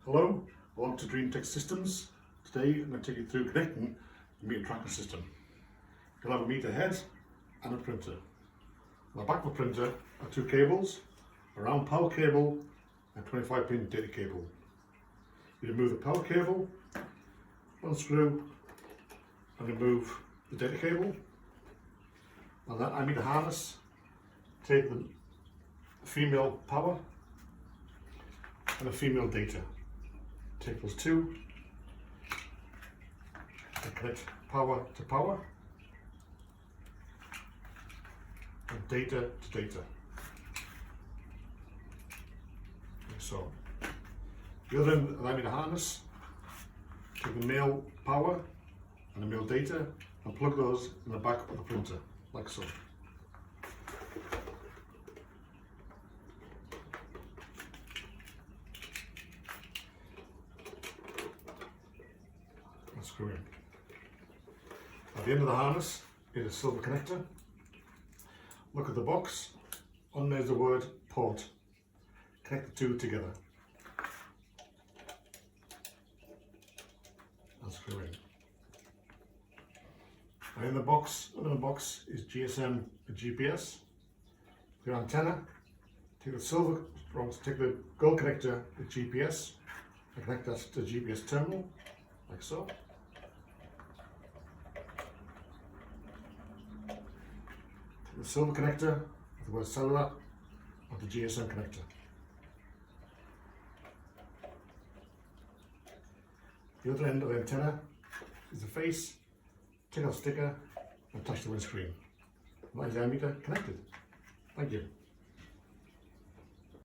Hello, welcome to Dream Tech Systems. Today I'm going to take you through connecting the meter tracking system. You'll have a meter head and a printer. On the back of the printer are two cables, a round power cable and a 25-pin data cable. You remove the power cable, unscrew and remove the data cable. On that iMeter harness, take the female power and the female data. Take those two and connect power to power and data to data, like so. The other end of the iMeter harness, take the male power and the male data and plug those in the back of the printer, like so. Screw in. At the end of the harness is a silver connector. Look at the box. On there's the word port. Connect the two together and screw in. And in the box, under the box is GSM and GPS. The antenna. Take the gold connector with GPS and connect that to the GPS terminal, like so. The silver connector with the word cellular on the GSM connector. The other end of the antenna is the face. Take off the sticker and attach the windscreen. That is the iMeter connected. Thank you.